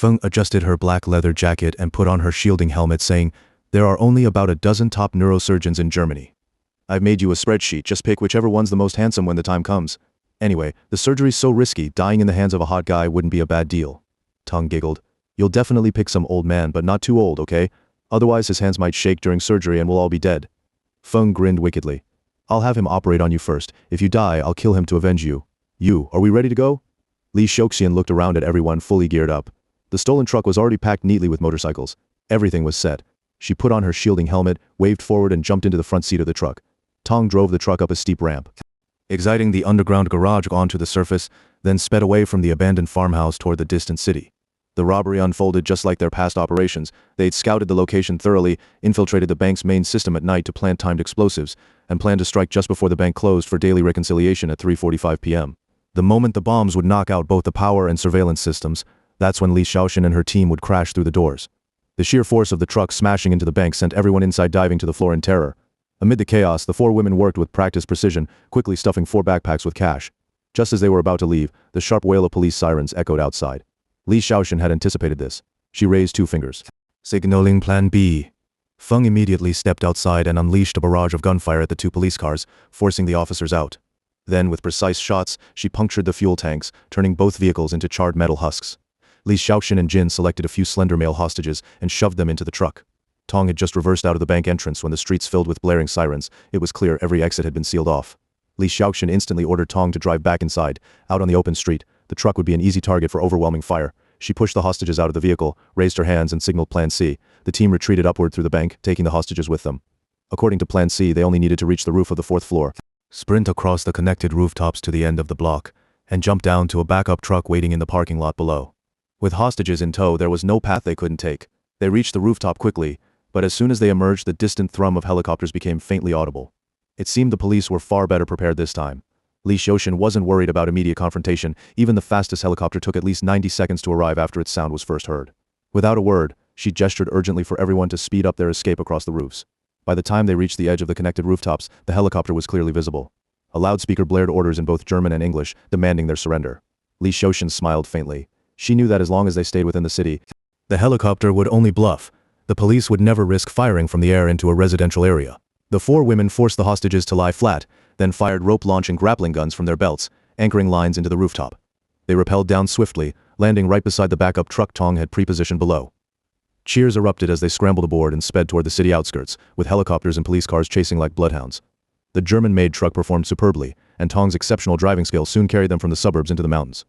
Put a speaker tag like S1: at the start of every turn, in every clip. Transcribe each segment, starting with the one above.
S1: Feng adjusted her black leather jacket and put on her shielding helmet, saying, "There are only about a dozen top neurosurgeons in Germany. I've made you a spreadsheet, just pick whichever one's the most handsome when the time comes. Anyway, the surgery's so risky, dying in the hands of a hot guy wouldn't be a bad deal." Tong giggled. "You'll definitely pick some old man, but not too old, okay? Otherwise his hands might shake during surgery and we'll all be dead." Feng grinned wickedly. "I'll have him operate on you first. If you die, I'll kill him to avenge you. Are we ready to go?" Li Xiaoxian looked around at everyone fully geared up. The stolen truck was already packed neatly with motorcycles. Everything was set. She put on her shielding helmet, waved forward and jumped into the front seat of the truck. Tong drove the truck up a steep ramp, exiting the underground garage onto the surface, then sped away from the abandoned farmhouse toward the distant city. The robbery unfolded just like their past operations. They'd scouted the location thoroughly, infiltrated the bank's main system at night to plant timed explosives, and planned to strike just before the bank closed for daily reconciliation at 3:45 p.m. The moment the bombs would knock out both the power and surveillance systems, that's when Li Xiaoxian and her team would crash through the doors. The sheer force of the truck smashing into the bank sent everyone inside diving to the floor in terror. Amid the chaos, the four women worked with practiced precision, quickly stuffing 4 backpacks with cash. Just as they were about to leave, the sharp wail of police sirens echoed outside. Li Xiaoxian had anticipated this. She raised 2 fingers, signaling Plan B. Feng immediately stepped outside and unleashed a barrage of gunfire at the 2 police cars, forcing the officers out. Then, with precise shots, she punctured the fuel tanks, turning both vehicles into charred metal husks. Li Xiaoxian and Jin selected a few slender male hostages and shoved them into the truck. Tong had just reversed out of the bank entrance when the streets filled with blaring sirens. It was clear every exit had been sealed off. Li Xiaoxian instantly ordered Tong to drive back inside. Out on the open street, the truck would be an easy target for overwhelming fire. She pushed the hostages out of the vehicle, raised her hands and signaled Plan C. The team retreated upward through the bank, taking the hostages with them. According to Plan C, they only needed to reach the roof of the 4th floor, sprint across the connected rooftops to the end of the block, and jump down to a backup truck waiting in the parking lot below. With hostages in tow, there was no path they couldn't take. They reached the rooftop quickly, but as soon as they emerged, the distant thrum of helicopters became faintly audible. It seemed the police were far better prepared this time. Li Xiaoxian wasn't worried about immediate confrontation. Even the fastest helicopter took at least 90 seconds to arrive after its sound was first heard. Without a word, she gestured urgently for everyone to speed up their escape across the roofs. By the time they reached the edge of the connected rooftops, the helicopter was clearly visible. A loudspeaker blared orders in both German and English, demanding their surrender. Li Xiaoxian smiled faintly. She knew that as long as they stayed within the city, the helicopter would only bluff. The police would never risk firing from the air into a residential area. The 4 women forced the hostages to lie flat, then fired rope-launching grappling guns from their belts, anchoring lines into the rooftop. They rappelled down swiftly, landing right beside the backup truck Tong had pre-positioned below. Cheers erupted as they scrambled aboard and sped toward the city outskirts, with helicopters and police cars chasing like bloodhounds. The German-made truck performed superbly, and Tong's exceptional driving skill soon carried them from the suburbs into the mountains.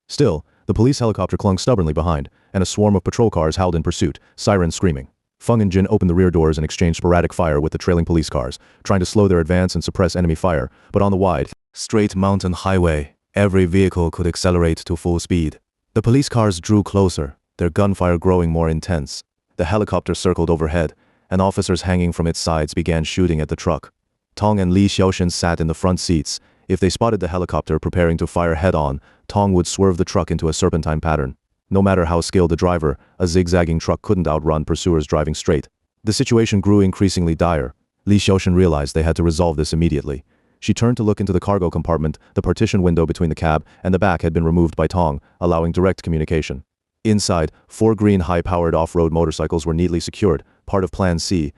S1: Still, the police helicopter clung stubbornly behind, and a swarm of patrol cars howled in pursuit, sirens screaming. Feng and Jin opened the rear doors and exchanged sporadic fire with the trailing police cars, trying to slow their advance and suppress enemy fire, but on the wide, straight mountain highway, every vehicle could accelerate to full speed. The police cars drew closer, their gunfire growing more intense. The helicopter circled overhead, and officers hanging from its sides began shooting at the truck. Tong and Li Xiaoxian sat in the front seats. If they spotted the helicopter preparing to fire head-on, Tong would swerve the truck into a serpentine pattern. No matter how skilled the driver, a zigzagging truck couldn't outrun pursuers driving straight. The situation grew increasingly dire. Li Xiaoxian realized they had to resolve this immediately. She turned to look into the cargo compartment. The partition window between the cab and the back had been removed by Tong, allowing direct communication. Inside, 4 green high-powered off-road motorcycles were neatly secured, part of Plan C,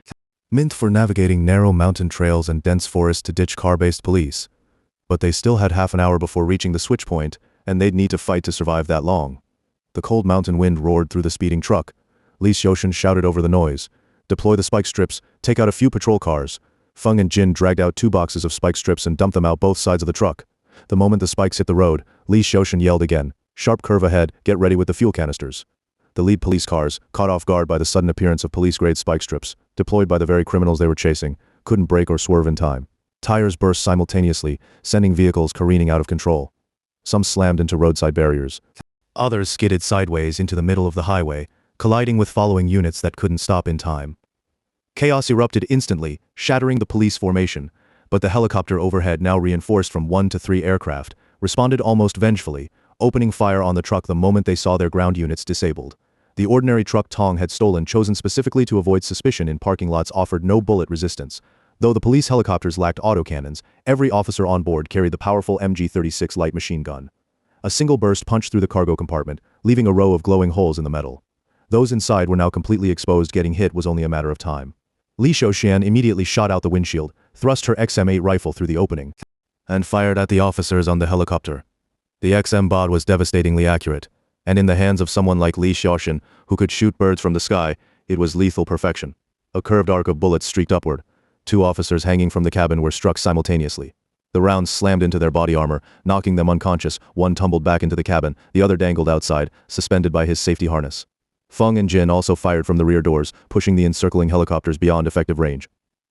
S1: meant for navigating narrow mountain trails and dense forests to ditch car-based police. But they still had half an hour before reaching the switch point, and they'd need to fight to survive that long. The cold mountain wind roared through the speeding truck. Li Xiaoxian shouted over the noise, "Deploy the spike strips, take out a few patrol cars." Feng and Jin dragged out 2 boxes of spike strips and dumped them out both sides of the truck. The moment the spikes hit the road, Li Xiaoxian yelled again, "Sharp curve ahead, get ready with the fuel canisters." The lead police cars, caught off guard by the sudden appearance of police-grade spike strips, deployed by the very criminals they were chasing, couldn't brake or swerve in time. Tires burst simultaneously, sending vehicles careening out of control. Some slammed into roadside barriers. Others skidded sideways into the middle of the highway, colliding with following units that couldn't stop in time. Chaos erupted instantly, shattering the police formation, but the helicopter overhead, now reinforced from 1 to 3 aircraft, responded almost vengefully, opening fire on the truck the moment they saw their ground units disabled. The ordinary truck Tong had stolen, chosen specifically to avoid suspicion in parking lots, offered no bullet resistance. Though the police helicopters lacked autocannons, every officer on board carried the powerful MG-36 light machine gun. A single burst punched through the cargo compartment, leaving a row of glowing holes in the metal. Those inside were now completely exposed. Getting hit was only a matter of time. Li Xiaoxian immediately shot out the windshield, thrust her XM8 rifle through the opening, and fired at the officers on the helicopter. The XM bod was devastatingly accurate, and in the hands of someone like Li Xiaoxian, who could shoot birds from the sky, it was lethal perfection. A curved arc of bullets streaked upward. 2 officers hanging from the cabin were struck simultaneously. The rounds slammed into their body armor, knocking them unconscious. One tumbled back into the cabin, the other dangled outside, suspended by his safety harness. Feng and Jin also fired from the rear doors, pushing the encircling helicopters beyond effective range.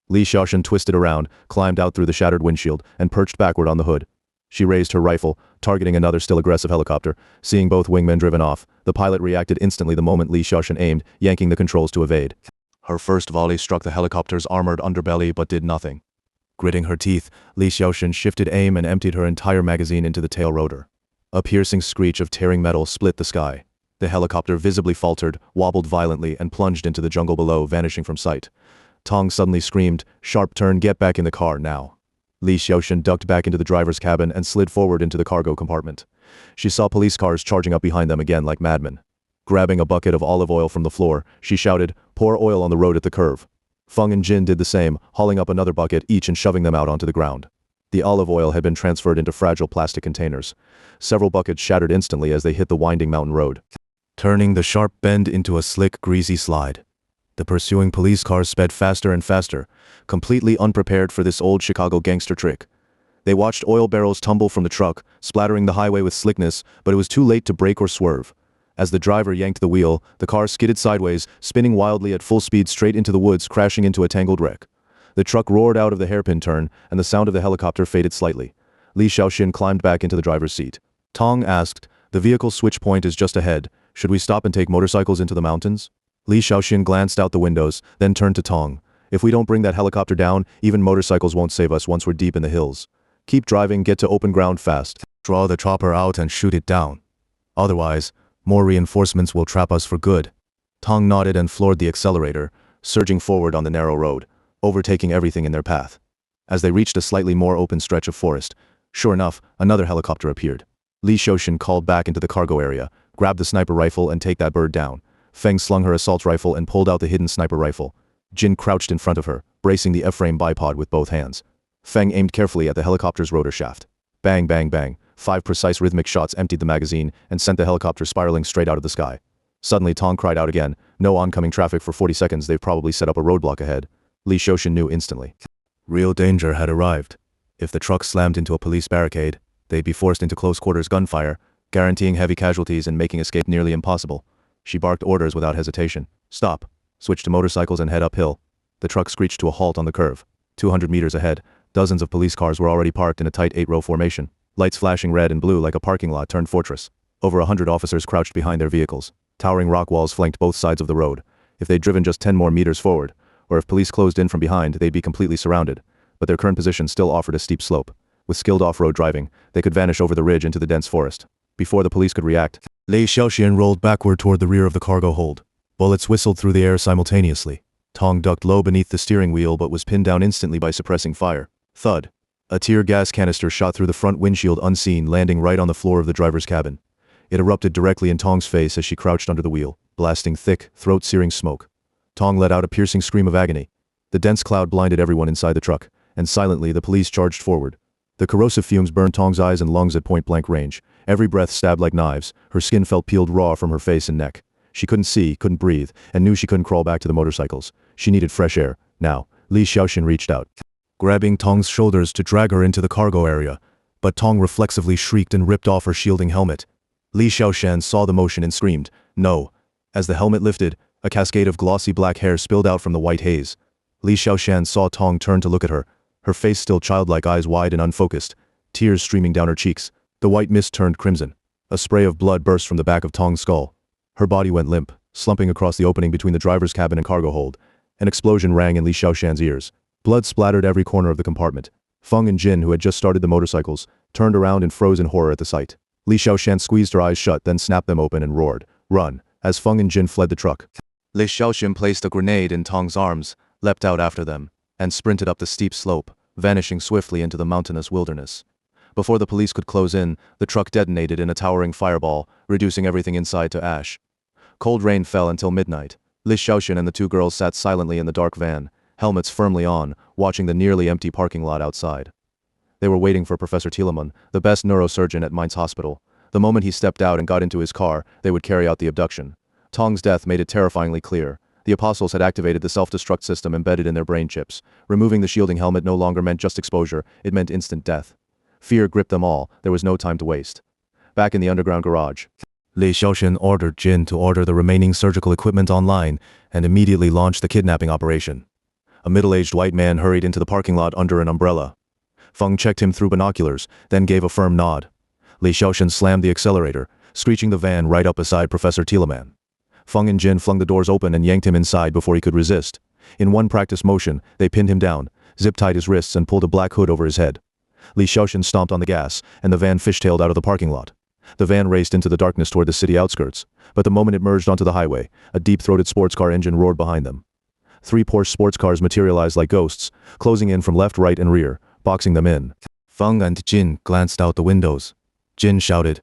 S1: Li Xiaoxian twisted around, climbed out through the shattered windshield, and perched backward on the hood. She raised her rifle, targeting another still aggressive helicopter. Seeing both wingmen driven off, the pilot reacted instantly the moment Li Xiaoxian aimed, yanking the controls to evade. Her first volley struck the helicopter's armored underbelly but did nothing. Gritting her teeth, Li Xiaoxian shifted aim and emptied her entire magazine into the tail rotor. A piercing screech of tearing metal split the sky. The helicopter visibly faltered, wobbled violently, and plunged into the jungle below, vanishing from sight. Tong suddenly screamed, "Sharp turn, get back in the car, now." Li Xiaoxian ducked back into the driver's cabin and slid forward into the cargo compartment. She saw police cars charging up behind them again like madmen. Grabbing a bucket of olive oil from the floor, she shouted, "Pour oil on the road at the curve." Feng and Jin did the same, hauling up another bucket each and shoving them out onto the ground. The olive oil had been transferred into fragile plastic containers. Several buckets shattered instantly as they hit the winding mountain road, turning the sharp bend into a slick, greasy slide. The pursuing police cars sped faster and faster, completely unprepared for this old Chicago gangster trick. They watched oil barrels tumble from the truck, splattering the highway with slickness, but it was too late to brake or swerve. As the driver yanked the wheel, the car skidded sideways, spinning wildly at full speed straight into the woods, crashing into a tangled wreck. The truck roared out of the hairpin turn, and the sound of the helicopter faded slightly. Li Xiaoxian climbed back into the driver's seat. Tong asked, "The vehicle switch point is just ahead. Should we stop and take motorcycles into the mountains?" Li Xiaoxian glanced out the windows, then turned to Tong. "If we don't bring that helicopter down, even motorcycles won't save us once we're deep in the hills. Keep driving, get to open ground fast. Draw the chopper out and shoot it down. Otherwise, more reinforcements will trap us for good." Tong nodded and floored the accelerator, surging forward on the narrow road, overtaking everything in their path. As they reached a slightly more open stretch of forest, sure enough, another helicopter appeared. Li Xiaoxian called back into the cargo area, grabbed the sniper rifle and take that bird down. Feng slung her assault rifle and pulled out the hidden sniper rifle. Jin crouched in front of her, bracing the F-frame bipod with both hands. Feng aimed carefully at the helicopter's rotor shaft. Bang, bang, bang. 5 precise rhythmic shots emptied the magazine and sent the helicopter spiraling straight out of the sky. Suddenly Tong cried out again. No oncoming traffic for 40 seconds. They've probably set up a roadblock ahead. Li Xiaoxian knew instantly. Real danger had arrived. If the truck slammed into a police barricade, they'd be forced into close-quarters gunfire, guaranteeing heavy casualties and making escape nearly impossible. She barked orders without hesitation. "Stop. Switch to motorcycles and head uphill." The truck screeched to a halt on the curve. 200 meters ahead, dozens of police cars were already parked in a tight 8-row formation. Lights flashing red and blue like a parking lot turned fortress. Over 100 officers crouched behind their vehicles. Towering rock walls flanked both sides of the road. If they'd driven just 10 more meters forward, or if police closed in from behind, they'd be completely surrounded. But their current position still offered a steep slope. With skilled off-road driving, they could vanish over the ridge into the dense forest. Before the police could react, Li Xiaoxian rolled backward toward the rear of the cargo hold. Bullets whistled through the air simultaneously. Tong ducked low beneath the steering wheel but was pinned down instantly by suppressing fire. Thud. A tear gas canister shot through the front windshield unseen, landing right on the floor of the driver's cabin. It erupted directly in Tong's face as she crouched under the wheel, blasting thick, throat-searing smoke. Tong let out a piercing scream of agony. The dense cloud blinded everyone inside the truck, and silently the police charged forward. The corrosive fumes burned Tong's eyes and lungs at point-blank range. Every breath stabbed like knives. Her skin felt peeled raw from her face and neck. She couldn't see, couldn't breathe, and knew she couldn't crawl back to the motorcycles. She needed fresh air. Now, Li Xiaoxian reached out, grabbing Tong's shoulders to drag her into the cargo area, but Tong reflexively shrieked and ripped off her shielding helmet. Li Xiaoxian saw the motion and screamed, "No." As the helmet lifted, a cascade of glossy black hair spilled out from the white haze. Li Xiaoxian saw Tong turn to look at her, her face still childlike, eyes wide and unfocused, tears streaming down her cheeks. The white mist turned crimson. A spray of blood burst from the back of Tong's skull. Her body went limp, slumping across the opening between the driver's cabin and cargo hold. An explosion rang in Li Xiaoxian's ears. Blood splattered every corner of the compartment. Feng and Jin, who had just started the motorcycles, turned around and froze in horror at the sight. Li Xiaoxian squeezed her eyes shut, then snapped them open and roared, "Run!" as Feng and Jin fled the truck. Li Xiaoxian placed a grenade in Tong's arms, leapt out after them, and sprinted up the steep slope, vanishing swiftly into the mountainous wilderness. Before the police could close in, the truck detonated in a towering fireball, reducing everything inside to ash. Cold rain fell until midnight. Li Xiaoxin and the two girls sat silently in the dark van, helmets firmly on, watching the nearly empty parking lot outside. They were waiting for Professor Tillemann, the best neurosurgeon at Mainz Hospital. The moment he stepped out and got into his car, they would carry out the abduction. Tong's death made it terrifyingly clear. The apostles had activated the self-destruct system embedded in their brain chips. Removing the shielding helmet no longer meant just exposure, it meant instant death. Fear gripped them all, there was no time to waste. Back in the underground garage, Li Xiaoxin ordered Jin to order the remaining surgical equipment online and immediately launched the kidnapping operation. A middle-aged white man hurried into the parking lot under an umbrella. Feng checked him through binoculars, then gave a firm nod. Li Xiaoxin slammed the accelerator, screeching the van right up beside Professor Tillemann. Feng and Jin flung the doors open and yanked him inside before he could resist. In one practice motion, they pinned him down, zip-tied his wrists and pulled a black hood over his head. Li Xiaoxin stomped on the gas, and the van fishtailed out of the parking lot. The van raced into the darkness toward the city outskirts, but the moment it merged onto the highway, a deep-throated sports car engine roared behind them. 3 Porsche sports cars materialized like ghosts, closing in from left, right, and rear, boxing them in. Feng and Jin glanced out the windows. Jin shouted,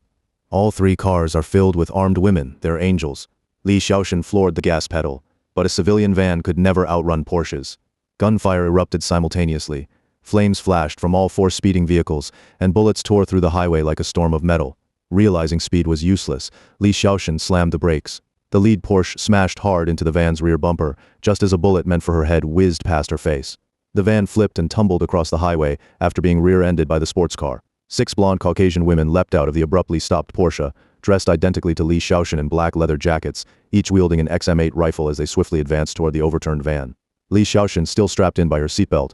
S1: "All 3 cars are filled with armed women, they're angels." Li Xiaoxin floored the gas pedal, but a civilian van could never outrun Porsches. Gunfire erupted simultaneously. Flames flashed from all 4 speeding vehicles, and bullets tore through the highway like a storm of metal. Realizing speed was useless, Li Xiaoxin slammed the brakes. The lead Porsche smashed hard into the van's rear bumper, just as a bullet meant for her head whizzed past her face. The van flipped and tumbled across the highway after being rear-ended by the sports car. 6 blonde Caucasian women leapt out of the abruptly stopped Porsche, dressed identically to Li Xiaoxin in black leather jackets, each wielding an XM8 rifle as they swiftly advanced toward the overturned van. Li Xiaoxin, still strapped in by her seatbelt,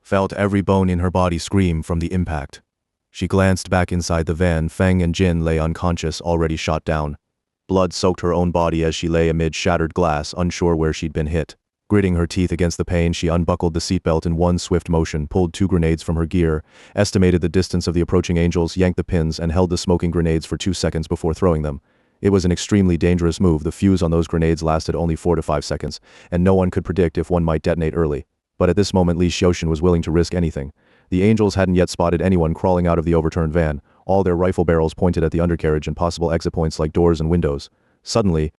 S1: felt every bone in her body scream from the impact. She glanced back inside the van. Feng and Jin lay unconscious, already shot down. Blood soaked her own body as she lay amid shattered glass, unsure where she'd been hit. Gritting her teeth against the pain, she unbuckled the seatbelt in one swift motion, pulled 2 grenades from her gear, estimated the distance of the approaching angels, yanked the pins, and held the smoking grenades for 2 seconds before throwing them. It was an extremely dangerous move. The fuse on those grenades lasted only 4 to 5 seconds, and no one could predict if one might detonate early. But at this moment, Li Xiaoxin was willing to risk anything. The angels hadn't yet spotted anyone crawling out of the overturned van, all their rifle barrels pointed at the undercarriage and possible exit points like doors and windows. Suddenly,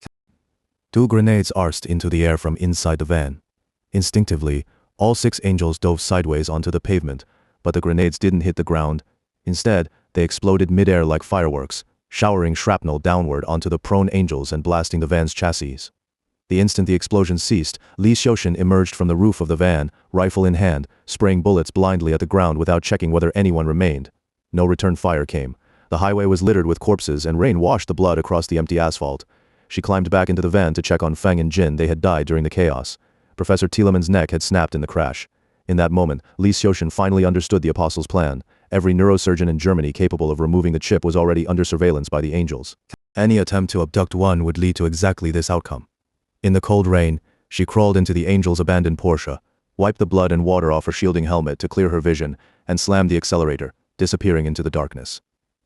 S1: 2 grenades arced into the air from inside the van. Instinctively, all 6 angels dove sideways onto the pavement, but the grenades didn't hit the ground. Instead, they exploded mid-air like fireworks, showering shrapnel downward onto the prone angels and blasting the van's chassis. The instant the explosion ceased, Li Xiaoxin emerged from the roof of the van, rifle in hand, spraying bullets blindly at the ground without checking whether anyone remained. No return fire came. The highway was littered with corpses and rain washed the blood across the empty asphalt. She climbed back into the van to check on Feng and Jin. They had died during the chaos. Professor Tillemann's neck had snapped in the crash. In that moment, Li Xiaoxin finally understood the apostles' plan. Every neurosurgeon in Germany capable of removing the chip was already under surveillance by the angels. Any attempt to abduct one would lead to exactly this outcome. In the cold rain, she crawled into the angels' abandoned Porsche, wiped the blood and water off her shielding helmet to clear her vision, and slammed the accelerator, disappearing into the darkness.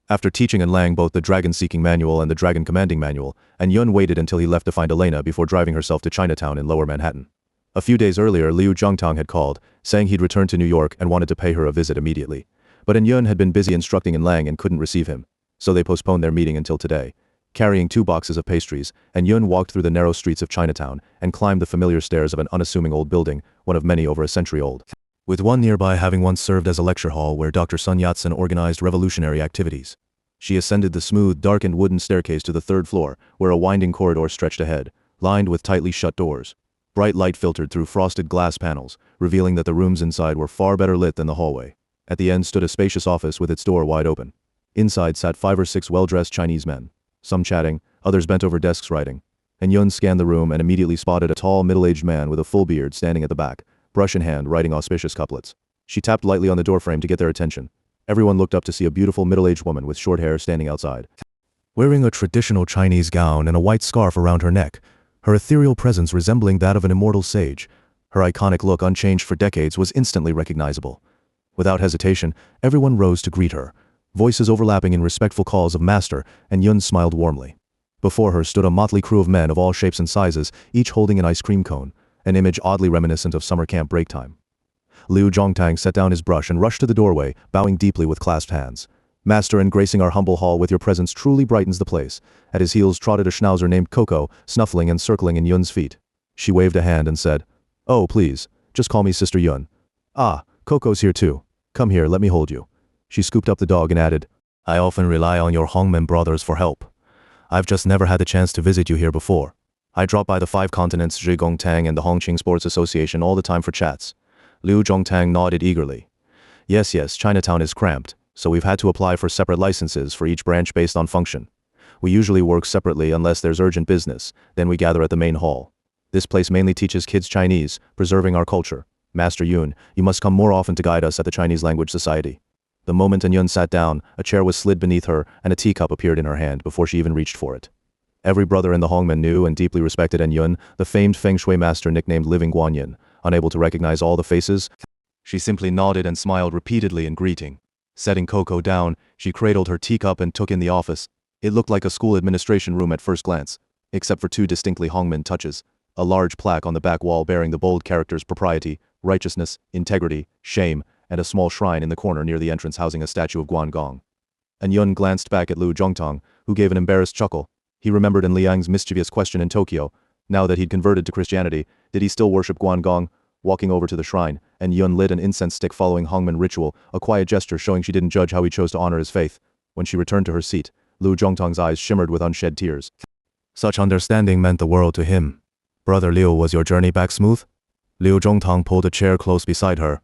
S1: After teaching Lang both the Dragon Seeking Manual and the Dragon Commanding Manual, Yun waited until he left to find Elena before driving herself to Chinatown in Lower Manhattan. A few days earlier, Liu Zhongtang had called, saying he'd returned to New York and wanted to pay her a visit immediately. But Yun had been busy instructing Lang and couldn't receive him, so they postponed their meeting until today. Carrying 2 boxes of pastries, Yun walked through the narrow streets of Chinatown and climbed the familiar stairs of an unassuming old building, one of many over a century old, with one nearby having once served as a lecture hall where Dr. Sun Yat-sen organized revolutionary activities. She ascended the smooth, darkened wooden staircase to the 3rd floor, where a winding corridor stretched ahead, lined with tightly shut doors. Bright light filtered through frosted glass panels, revealing that the rooms inside were far better lit than the hallway. At the end stood a spacious office with its door wide open. Inside sat 5 or 6 well-dressed Chinese men, some chatting, others bent over desks writing. Yun scanned the room and immediately spotted a tall, middle-aged man with a full beard standing at the back, brush in hand, writing auspicious couplets. She tapped lightly on the doorframe to get their attention. Everyone looked up to see a beautiful middle-aged woman with short hair standing outside, wearing a traditional Chinese gown and a white scarf around her neck, her ethereal presence resembling that of an immortal sage. Her iconic look, unchanged for decades, was instantly recognizable. Without hesitation, everyone rose to greet her, voices overlapping in respectful calls of master, and Yun smiled warmly. Before her stood a motley crew of men of all shapes and sizes, each holding an ice cream cone, an image oddly reminiscent of summer camp break time. Liu Zhongtang set down his brush and rushed to the doorway, bowing deeply with clasped hands. Master, and gracing our humble hall with your presence truly brightens the place. At his heels trotted a schnauzer named Coco, snuffling and circling in Yun's feet. She waved a hand and said, "Oh, please, just call me Sister Yun." "Ah, Coco's here too. Come here, let me hold you." She scooped up the dog and added, "I often rely on your Hongmen brothers for help. I've just never had the chance to visit you here before. I drop by the 5 Continents Zhigongtang and the Hongqing Sports Association all the time for chats." Liu Zhongtang nodded eagerly. Yes, Chinatown is cramped, so we've had to apply for separate licenses for each branch based on function. We usually work separately unless there's urgent business, then we gather at the main hall. This place mainly teaches kids Chinese, preserving our culture. Master Yun, you must come more often to guide us at the Chinese Language Society. The moment Yun sat down, a chair was slid beneath her and a teacup appeared in her hand before she even reached for it. Every brother in the Hongmen knew and deeply respected Yun, the famed Feng Shui master nicknamed Living Guanyin. Unable to recognize all the faces, she simply nodded and smiled repeatedly in greeting. Setting Coco down, she cradled her teacup and took in the office. It looked like a school administration room at first glance, except for 2 distinctly Hongmen touches. A large plaque on the back wall bearing the bold characters propriety, righteousness, integrity, shame, and a small shrine in the corner near the entrance housing a statue of Guangong. Yun glanced back at Liu Zhongtang, who gave an embarrassed chuckle. He remembered Liang's mischievous question in Tokyo. Now that he'd converted to Christianity, did he still worship Guangong? Walking over to the shrine, Yun lit an incense stick following Hongmen ritual, a quiet gesture showing she didn't judge how he chose to honor his faith. When she returned to her seat, Liu Zhongtang's eyes shimmered with unshed tears. Such understanding meant the world to him. "Brother Liu, was your journey back smooth?" Liu Zhongtang pulled a chair close beside her.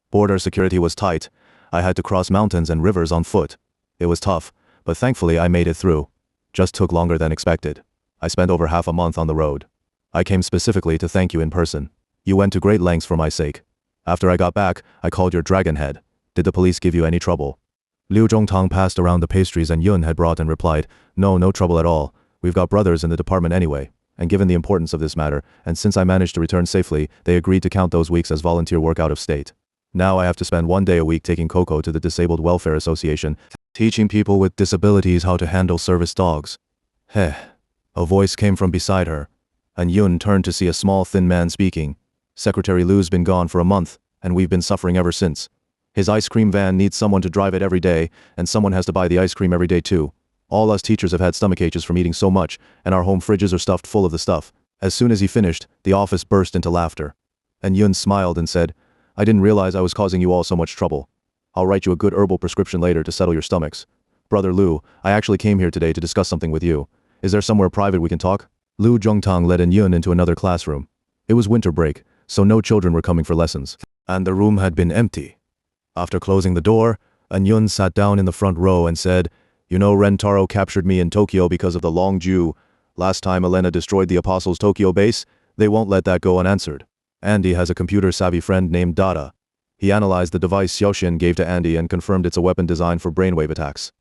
S1: "Border security was tight. I had to cross mountains and rivers on foot. It was tough, but thankfully I made it through. Just took longer than expected. I spent over half a month on the road. I came specifically to thank you in person. You went to great lengths for my sake. After I got back, I called your dragon head. Did the police give you any trouble?" Liu Zhongtang passed around the pastries Yun had brought and replied, No trouble at all. We've got brothers in the department anyway. And given the importance of this matter, and since I managed to return safely, they agreed to count those weeks as volunteer work out of state. Now I have to spend 1 day a week taking Coco to the Disabled Welfare Association, teaching people with disabilities how to handle service dogs. Heh. A voice came from beside her. Yun turned to see a small thin man speaking. "Secretary Liu's been gone for a month, and we've been suffering ever since. His ice cream van needs someone to drive it every day, and someone has to buy the ice cream every day too. All us teachers have had stomach aches from eating so much, and our home fridges are stuffed full of the stuff." As soon as he finished, the office burst into laughter. Yun smiled and said, "I didn't realize I was causing you all so much trouble. I'll write you a good herbal prescription later to settle your stomachs. Brother Liu, I actually came here today to discuss something with you. Is there somewhere private we can talk?" Liu Zhongtang led Yun into another classroom. It was winter break, so no children were coming for lessons, and the room had been empty. After closing the door, Yun sat down in the front row and said, "You know Rentaro captured me in Tokyo because of the Long Ju. Last time Elena destroyed the Apostles' Tokyo base, they won't let that go unanswered. Andy has a computer-savvy friend named Dada. He analyzed the device Xiaoxin gave to Andy and confirmed it's a weapon designed for brainwave attacks.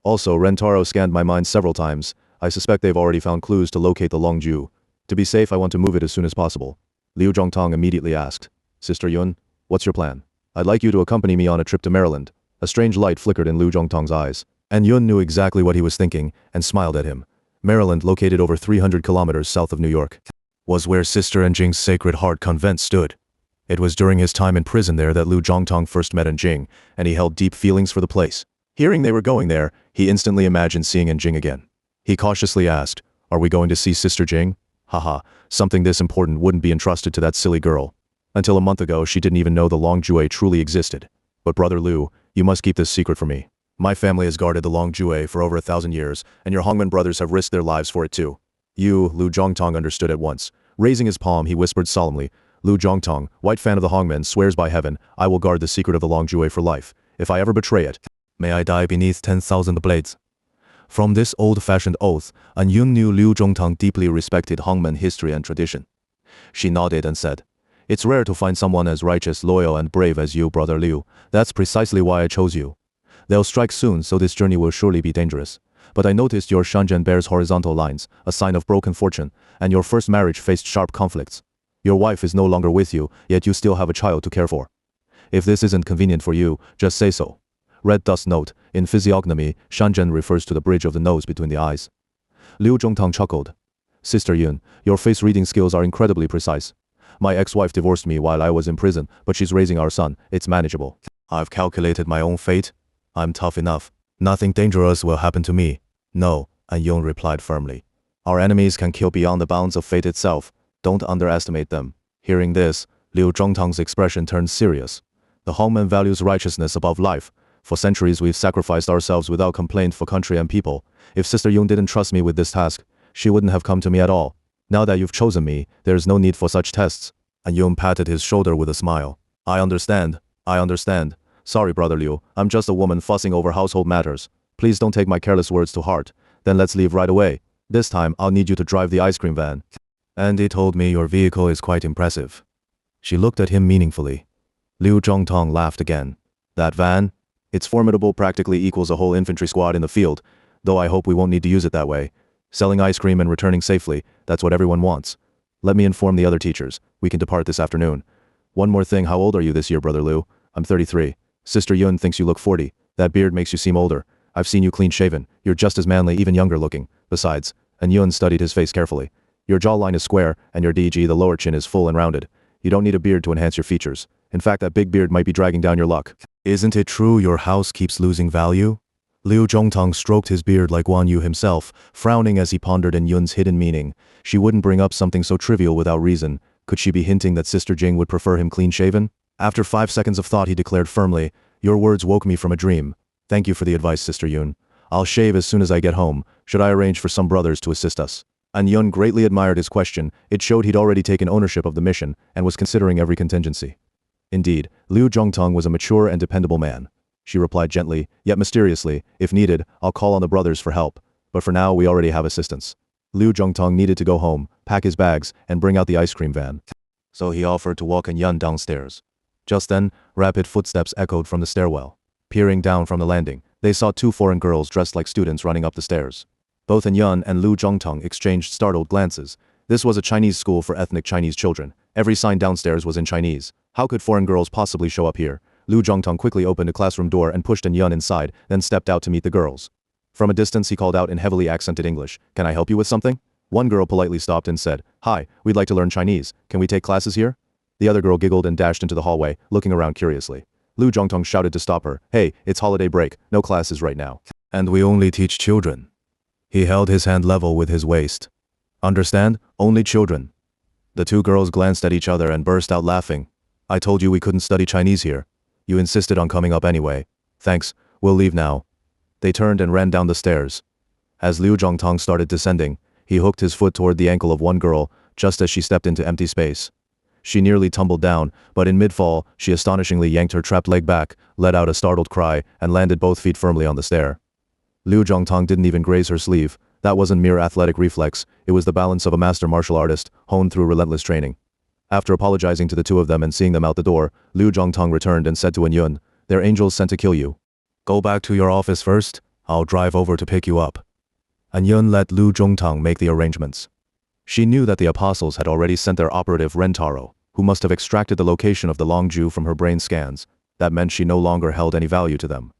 S1: Also, Rentaro scanned my mind several times. I suspect they've already found clues to locate the Long Ju. To be safe, I want to move it as soon as possible." Liu Zhongtang immediately asked, "Sister Yun, what's your plan?" "I'd like you to accompany me on a trip to Maryland." A strange light flickered in Liu Zhongtang's eyes. Yun knew exactly what he was thinking and smiled at him. Maryland, located over 300 kilometers south of New York, was where Sister Njing's Sacred Heart Convent stood. It was during his time in prison there that Liu Zhongtang first met Njing, and he held deep feelings for the place. Hearing they were going there, he instantly imagined seeing Njing again. He cautiously asked, "Are we going to see Sister Jing?" Haha, something this important wouldn't be entrusted to that silly girl. Until a month ago, she didn't even know the Long Jue truly existed. "But Brother Liu, you must keep this secret from me. My family has guarded the Long Jue for over 1,000 years, and your Hongmen brothers have risked their lives for it too." Liu Zhongtang understood at once. Raising his palm, he whispered solemnly, "Liu Zhongtang, white fan of the Hongmen, swears by heaven, I will guard the secret of the Long Jue for life. If I ever betray it, may I die beneath 10,000 blades." From this old-fashioned oath, Yun knew Liu Zhongtang deeply respected Hongmen history and tradition. She nodded and said, "It's rare to find someone as righteous, loyal, and brave as you, Brother Liu. That's precisely why I chose you. They'll strike soon, so this journey will surely be dangerous. But I noticed your shanzhen bears horizontal lines, a sign of broken fortune, and your first marriage faced sharp conflicts. Your wife is no longer with you, yet you still have a child to care for. If this isn't convenient for you, just say so." Red dust note, in physiognomy, shanzhen refers to the bridge of the nose between the eyes. Liu Zhongtang chuckled. "Sister Yun, your face reading skills are incredibly precise. My ex-wife divorced me while I was in prison, but she's raising our son. It's manageable. I've calculated my own fate. I'm tough enough. Nothing dangerous will happen to me. No, Anyun replied firmly. Our enemies can kill beyond the bounds of fate itself. Don't underestimate them. Hearing this, Liu Zhongtang's expression turned serious. The Hongmen values righteousness above life. For centuries we've sacrificed ourselves without complaint for country and people. If Sister Yun didn't trust me with this task, she wouldn't have come to me at all. Now that you've chosen me, there's no need for such tests. Anyun patted his shoulder with a smile. I understand. Sorry, Brother Liu, I'm just a woman fussing over household matters. Please don't take my careless words to heart. Then let's leave right away. This time, I'll need you to drive the ice cream van. Andy told me your vehicle is quite impressive. She looked at him meaningfully. Liu Zhongtang laughed again. That van? It's formidable, practically equals a whole infantry squad in the field, though I hope we won't need to use it that way. Selling ice cream and returning safely, that's what everyone wants. Let me inform the other teachers. We can depart this afternoon. One more thing, how old are you this year, Brother Liu? I'm 33. Sister Yun thinks you look 40. That beard makes you seem older. I've seen you clean-shaven. You're just as manly, even younger looking. Besides, and Yun studied his face carefully. Your jawline is square, and your DG, the lower chin, is full and rounded. You don't need a beard to enhance your features. In fact, that big beard might be dragging down your luck. Isn't it true your house keeps losing value? Liu Zhongtang stroked his beard like Guan Yu himself, frowning as he pondered in Yun's hidden meaning. She wouldn't bring up something so trivial without reason. Could she be hinting that Sister Jing would prefer him clean-shaven? After 5 seconds of thought, he declared firmly, Your words woke me from a dream. Thank you for the advice, Sister Yun. I'll shave as soon as I get home. Should I arrange for some brothers to assist us? And Yun greatly admired his question. It showed he'd already taken ownership of the mission and was considering every contingency. Indeed, Liu Zhongtang was a mature and dependable man. She replied gently, yet mysteriously, if needed, I'll call on the brothers for help. But for now, we already have assistance. Liu Zhongtang needed to go home, pack his bags, and bring out the ice cream van. So he offered to walk Yun downstairs. Just then, rapid footsteps echoed from the stairwell. Peering down from the landing, they saw 2 foreign girls dressed like students running up the stairs. Both Yun and Liu Zhongtang exchanged startled glances. This was a Chinese school for ethnic Chinese children. Every sign downstairs was in Chinese. How could foreign girls possibly show up here? Liu Zhongtang quickly opened a classroom door and pushed Yun inside, then stepped out to meet the girls. From a distance he called out in heavily accented English, Can I help you with something? One girl politely stopped and said, Hi, we'd like to learn Chinese. Can we take classes here? The other girl giggled and dashed into the hallway, looking around curiously. Liu Zhongtang shouted to stop her, Hey, it's holiday break, no classes right now. And we only teach children. He held his hand level with his waist. Understand? Only children. The 2 girls glanced at each other and burst out laughing. I told you we couldn't study Chinese here. You insisted on coming up anyway. Thanks, we'll leave now. They turned and ran down the stairs. As Liu Zhongtang started descending, he hooked his foot toward the ankle of one girl, just as she stepped into empty space. She nearly tumbled down, but in mid-fall, she astonishingly yanked her trapped leg back, let out a startled cry, and landed both feet firmly on the stair. Liu Zhongtang didn't even graze her sleeve. That wasn't mere athletic reflex, it was the balance of a master martial artist, honed through relentless training. After apologizing to the 2 of them and seeing them out the door, Liu Zhongtang returned and said to Yun, They're angels sent to kill you. Go back to your office first, I'll drive over to pick you up. Yun let Liu Zhongtang make the arrangements. She knew that the apostles had already sent their operative Rentaro, who must have extracted the location of the Longju from her brain scans. That meant she no longer held any value to them.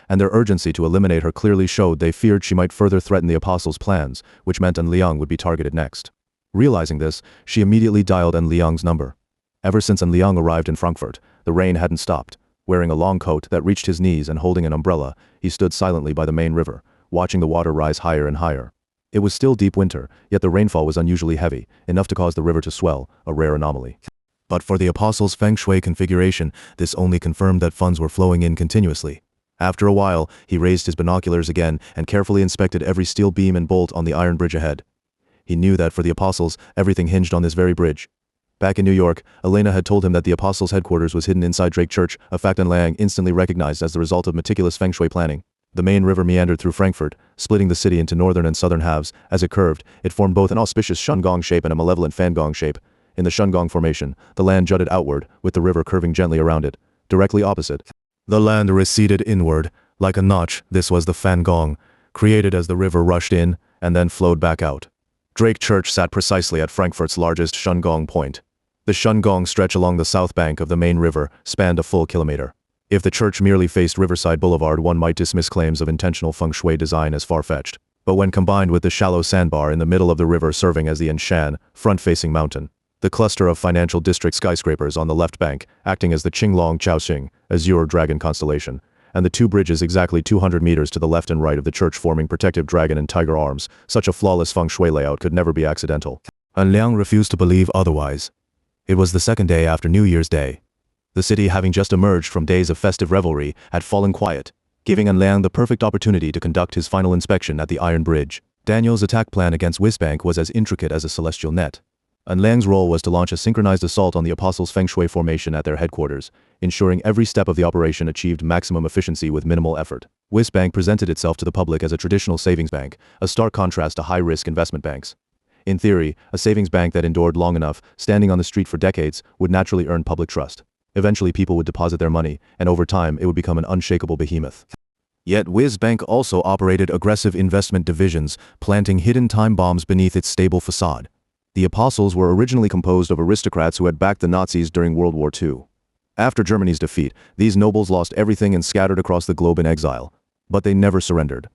S1: And their urgency to eliminate her clearly showed they feared she might further threaten the apostles' plans, which meant Liang would be targeted next. Realizing this, she immediately dialed Liang's number. Ever since Liang arrived in Frankfurt, the rain hadn't stopped. Wearing a long coat that reached his knees and holding an umbrella, he stood silently by the main river, watching the water rise higher and higher. It was still deep winter, yet the rainfall was unusually heavy, enough to cause the river to swell, a rare anomaly. But for the apostles' Feng Shui configuration, this only confirmed that funds were flowing in continuously. After a while, he raised his binoculars again and carefully inspected every steel beam and bolt on the iron bridge ahead. He knew that for the apostles, everything hinged on this very bridge. Back in New York, Elena had told him that the apostles' headquarters was hidden inside Drake Church, a fact Liang instantly recognized as the result of meticulous Feng Shui planning. The main river meandered through Frankfurt, splitting the city into northern and southern halves. As it curved, it formed both an auspicious shungong shape and a malevolent fangong shape. In the shungong formation, the land jutted outward, with the river curving gently around it. Directly opposite, the land receded inward, like a notch. This was the fangong, created as the river rushed in, and then flowed back out. Drake Church sat precisely at Frankfurt's largest shungong point. The shungong stretch along the south bank of the main river spanned a full kilometer. If the church merely faced Riverside Boulevard, one might dismiss claims of intentional Feng Shui design as far-fetched. But when combined with the shallow sandbar in the middle of the river serving as the Anshan, front-facing mountain, The cluster of financial district skyscrapers on the left bank, acting as the Qinglong Chaoxing, Azure Dragon constellation, and the two bridges exactly 200 meters to the left and right of the church forming protective dragon and tiger arms. Such a flawless Feng Shui layout could never be accidental. And Liang refused to believe otherwise. It was the second day after New Year's Day. The city, having just emerged from days of festive revelry, had fallen quiet, giving An Liang the perfect opportunity to conduct his final inspection at the Iron Bridge. Daniel's attack plan against Wisbank was as intricate as a celestial net. An Liang's role was to launch a synchronized assault on the Apostles' Feng Shui formation at their headquarters, ensuring every step of the operation achieved maximum efficiency with minimal effort. Wisbank presented itself to the public as a traditional savings bank, a stark contrast to high-risk investment banks. In theory, a savings bank that endured long enough, standing on the street for decades, would naturally earn public trust. Eventually people would deposit their money, and over time it would become an unshakable behemoth. Yet Wisbank also operated aggressive investment divisions, planting hidden time bombs beneath its stable facade. The Apostles were originally composed of aristocrats who had backed the Nazis during World War II. After Germany's defeat, these nobles lost everything and scattered across the globe in exile. But they never surrendered.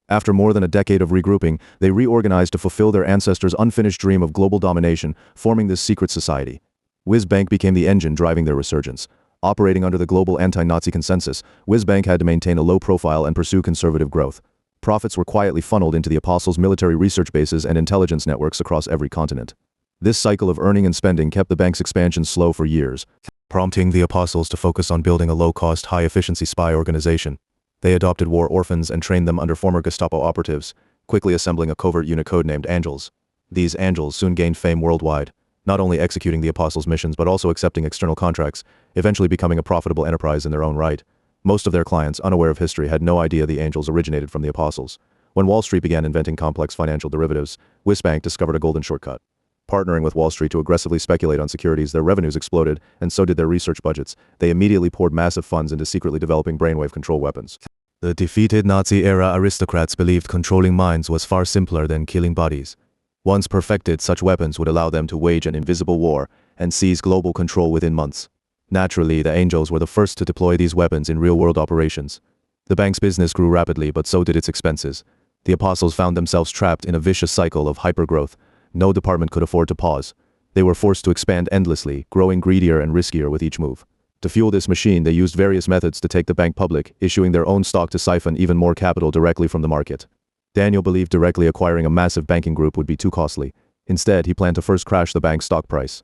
S1: After more than a decade of regrouping, they reorganized to fulfill their ancestors' unfinished dream of global domination, forming this secret society. Wisbank became the engine driving their resurgence. Operating under the global anti-Nazi consensus, Wisbank had to maintain a low profile and pursue conservative growth. Profits were quietly funneled into the Apostles' military research bases and intelligence networks across every continent. This cycle of earning and spending kept the bank's expansion slow for years, prompting the Apostles to focus on building a low-cost, high-efficiency spy organization. They adopted war orphans and trained them under former Gestapo operatives, quickly assembling a covert unit codenamed Angels. These Angels soon gained fame worldwide, not only executing the Apostles' missions but also accepting external contracts, eventually becoming a profitable enterprise in their own right. Most of their clients, unaware of history, had no idea the Angels originated from the Apostles. When Wall Street began inventing complex financial derivatives, Wisbank discovered a golden shortcut. Partnering with Wall Street to aggressively speculate on securities, their revenues exploded, and so did their research budgets. They immediately poured massive funds into secretly developing brainwave control weapons. The defeated Nazi-era aristocrats believed controlling minds was far simpler than killing bodies. Once perfected, such weapons would allow them to wage an invisible war and seize global control within months. Naturally, the Angels were the first to deploy these weapons in real-world operations. The bank's business grew rapidly, but so did its expenses. The Apostles found themselves trapped in a vicious cycle of hypergrowth. No department could afford to pause. They were forced to expand endlessly, growing greedier and riskier with each move. To fuel this machine, they used various methods to take the bank public, issuing their own stock to siphon even more capital directly from the market. Daniel believed directly acquiring a massive banking group would be too costly. Instead, he planned to first crash the bank's stock price,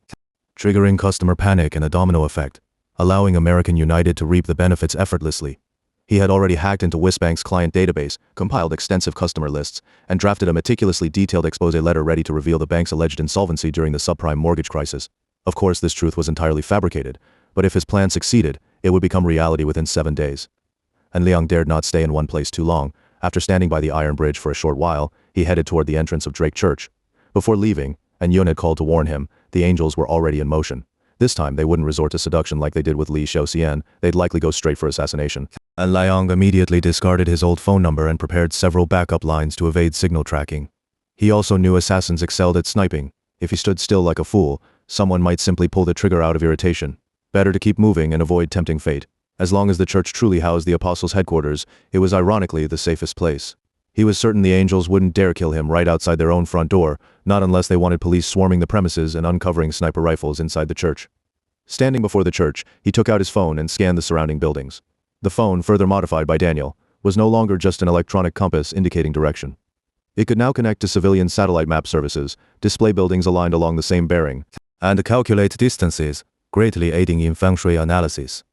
S1: triggering customer panic and a domino effect, allowing American United to reap the benefits effortlessly. He had already hacked into Wisbank's client database, compiled extensive customer lists, and drafted a meticulously detailed expose letter ready to reveal the bank's alleged insolvency during the subprime mortgage crisis. Of course, this truth was entirely fabricated, but if his plan succeeded, it would become reality within 7 days. And Liang dared not stay in one place too long. After standing by the Iron Bridge for a short while, he headed toward the entrance of Drake Church. Before leaving, An Yun had called to warn him, the Angels were already in motion. This time, they wouldn't resort to seduction like they did with Li Xiaoxian, they'd likely go straight for assassination. And Liang immediately discarded his old phone number and prepared several backup lines to evade signal tracking. He also knew assassins excelled at sniping. If he stood still like a fool, someone might simply pull the trigger out of irritation. Better to keep moving and avoid tempting fate. As long as the church truly housed the Apostles' headquarters, it was ironically the safest place. He was certain the Angels wouldn't dare kill him right outside their own front door, not unless they wanted police swarming the premises and uncovering sniper rifles inside the church. Standing before the church, he took out his phone and scanned the surrounding buildings. The phone, further modified by Daniel, was no longer just an electronic compass indicating direction. It could now connect to civilian satellite map services, display buildings aligned along the same bearing, and calculate distances, greatly aiding in Feng Shui analysis.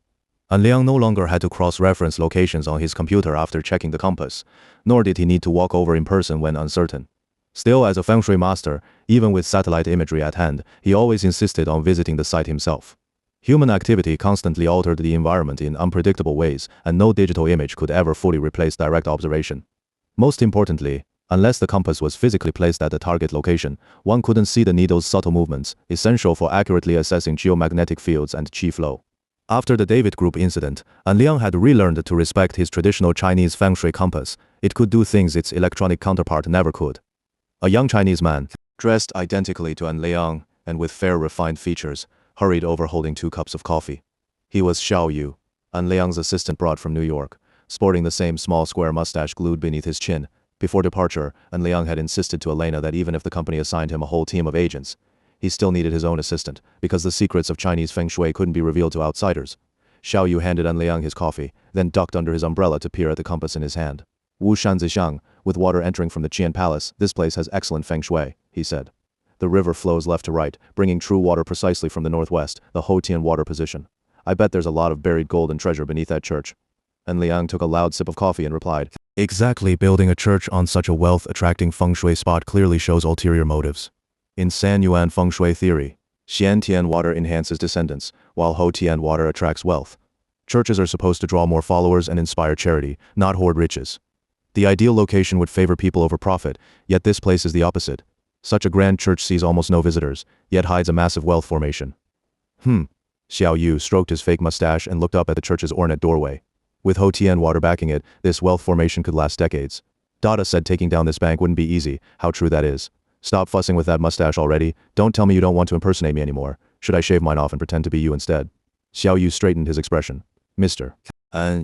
S1: And Liang no longer had to cross-reference locations on his computer after checking the compass, nor did he need to walk over in person when uncertain. Still, as a Feng Shui master, even with satellite imagery at hand, he always insisted on visiting the site himself. Human activity constantly altered the environment in unpredictable ways, and no digital image could ever fully replace direct observation. Most importantly, unless the compass was physically placed at the target location, one couldn't see the needle's subtle movements, essential for accurately assessing geomagnetic fields and qi flow. After the David Group incident, An Liang had relearned to respect his traditional Chinese Feng Shui compass. It could do things its electronic counterpart never could. A young Chinese man, dressed identically to An Liang and with fair refined features, hurried over holding 2 cups of coffee. He was Xiao Yu, An Liang's assistant brought from New York, sporting the same small square mustache glued beneath his chin. Before departure, An Liang had insisted to Elena that even if the company assigned him a whole team of agents, he still needed his own assistant, because the secrets of Chinese Feng Shui couldn't be revealed to outsiders. Xiao Yu handed An Liang his coffee, then ducked under his umbrella to peer at the compass in his hand. Wu Shanzishang, with water entering from the Qian Palace, this place has excellent Feng Shui, he said. The river flows left to right, bringing true water precisely from the northwest, the Hotian water position. I bet there's a lot of buried gold and treasure beneath that church. An Liang took a loud sip of coffee and replied, exactly, building a church on such a wealth-attracting Feng Shui spot clearly shows ulterior motives. In San Yuan Feng Shui theory, Xian Tian water enhances descendants, while Ho Tian water attracts wealth. Churches are supposed to draw more followers and inspire charity, not hoard riches. The ideal location would favor people over profit, yet this place is the opposite. Such a grand church sees almost no visitors, yet hides a massive wealth formation. Xiao Yu stroked his fake mustache and looked up at the church's ornate doorway. With Ho Tian water backing it, this wealth formation could last decades. Dada said taking down this bank wouldn't be easy. How true that is. Stop fussing with that mustache already. Don't tell me you don't want to impersonate me anymore. Should I shave mine off and pretend to be you instead? Xiao Yu straightened his expression. Mister.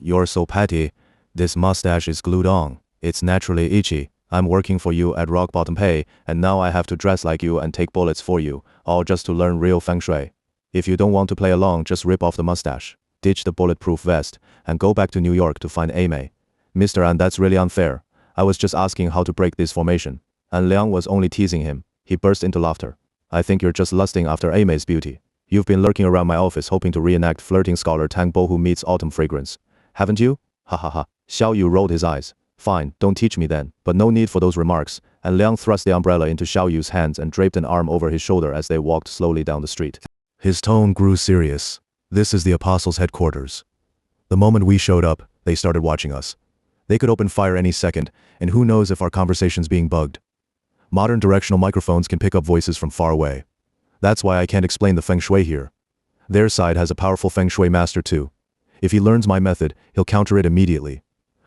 S1: You're so petty. This mustache is glued on. It's naturally itchy. I'm working for you at rock bottom pay, and now I have to dress like you and take bullets for you, all just to learn real Feng Shui. If you don't want to play along, just rip off the mustache, ditch the bulletproof vest, and go back to New York to find Aimei. Mr. An, that's really unfair. I was just asking how to break this formation. And Liang was only teasing him. He burst into laughter. I think you're just lusting after Aimei's beauty. You've been lurking around my office hoping to reenact flirting scholar Tang Bo who meets autumn fragrance. Haven't you? Ha ha ha. Xiao Yu rolled his eyes. Fine, don't teach me then, but no need for those remarks, and Liang thrust the umbrella into Xiao Yu's hands and draped an arm over his shoulder as they walked slowly down the street. His tone grew serious. This is the Apostles' headquarters. The moment we showed up, they started watching us. They could open fire any second, and who knows if our conversation's being bugged. Modern directional microphones can pick up voices from far away. That's why I can't explain the Feng Shui here. Their side has a powerful Feng Shui master too. If he learns my method, he'll counter it immediately.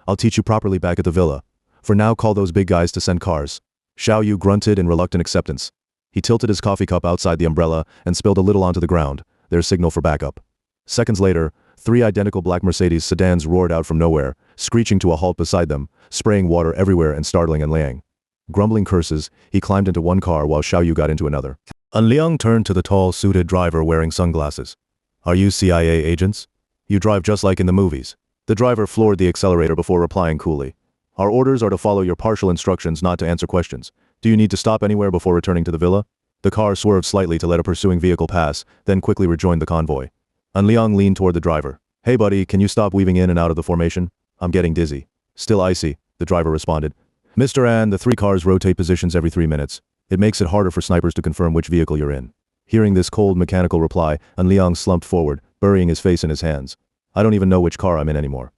S1: I'll teach you properly back at the villa. For now, call those big guys to send cars. Xiao Yu grunted in reluctant acceptance. He tilted his coffee cup outside the umbrella and spilled a little onto the ground, their signal for backup. Seconds later, 3 identical black Mercedes sedans roared out from nowhere, screeching to a halt beside them, spraying water everywhere and startling An Liang. Grumbling curses, he climbed into one car while Xiao Yu got into another. An Liang turned to the tall, suited driver wearing sunglasses. Are you CIA agents? You drive just like in the movies. The driver floored the accelerator before replying coolly. Our orders are to follow your partial instructions, not to answer questions. Do you need to stop anywhere before returning to the villa? The car swerved slightly to let a pursuing vehicle pass, then quickly rejoined the convoy. An Liang leaned toward the driver. Hey buddy, can you stop weaving in and out of the formation? I'm getting dizzy. Still icy, the driver responded. Mr. An, the 3 cars rotate positions every 3 minutes. It makes it harder for snipers to confirm which vehicle you're in. Hearing this cold mechanical reply, An Liang slumped forward, burying his face in his hands. I don't even know which car I'm in anymore.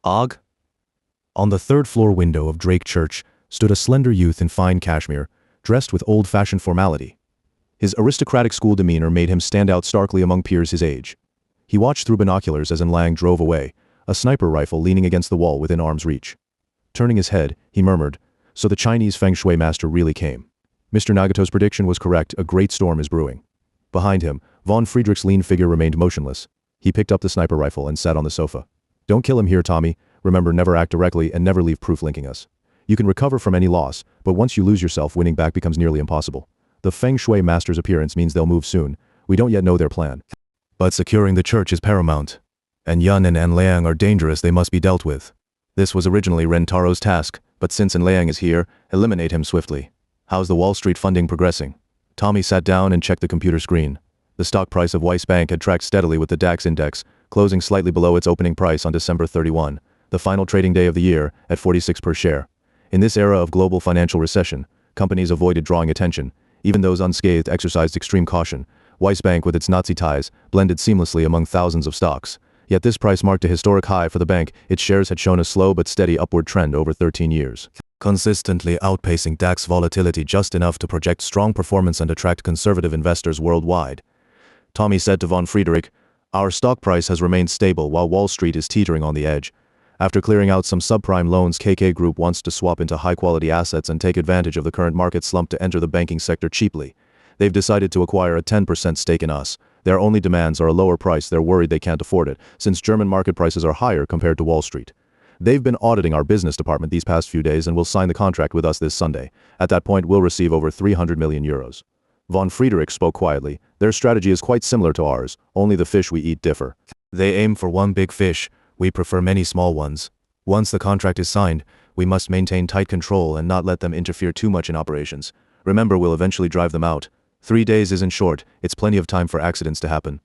S1: Og? On the 3rd floor window of Drake Church stood a slender youth in fine cashmere, dressed with old-fashioned formality. His aristocratic school demeanor made him stand out starkly among peers his age. He watched through binoculars as An Liang drove away, a sniper rifle leaning against the wall within arm's reach. Turning his head, he murmured, so the Chinese Feng Shui master really came. Mr. Nagato's prediction was correct, a great storm is brewing. Behind him, von Friedrich's lean figure remained motionless. He picked up the sniper rifle and sat on the sofa. Don't kill him here, Tommy. Remember, never act directly and never leave proof linking us. You can recover from any loss, but once you lose yourself, winning back becomes nearly impossible. The Feng Shui master's appearance means they'll move soon. We don't yet know their plan. But securing the church is paramount. And Yan and An Liang are dangerous, they must be dealt with. This was originally Ren Taro's task, but since An Liang is here, eliminate him swiftly. How's the Wall Street funding progressing? Tommy sat down and checked the computer screen. The stock price of Weiss Bank had tracked steadily with the DAX index, closing slightly below its opening price on December 31, the final trading day of the year, at 46 per share. In this era of global financial recession, companies avoided drawing attention. Even those unscathed exercised extreme caution. Weiss Bank, with its Nazi ties, blended seamlessly among thousands of stocks. Yet this price marked a historic high for the bank. Its shares had shown a slow but steady upward trend over 13 years, consistently outpacing DAX volatility just enough to project strong performance and attract conservative investors worldwide. Tommy said to von Friedrich, "Our stock price has remained stable while Wall Street is teetering on the edge. After clearing out some subprime loans, KK Group wants to swap into high-quality assets and take advantage of the current market slump to enter the banking sector cheaply. They've decided to acquire a 10% stake in us. Their only demands are a lower price. They're worried they can't afford it, since German market prices are higher compared to Wall Street. They've been auditing our business department these past few days and will sign the contract with us this Sunday. At that point, we'll receive over 300 million euros. Von Friedrich spoke quietly. Their strategy is quite similar to ours, only the fish we eat differ. They aim for one big fish, we prefer many small ones. Once the contract is signed, we must maintain tight control and not let them interfere too much in operations. Remember, we'll eventually drive them out. 3 days isn't short, it's plenty of time for accidents to happen.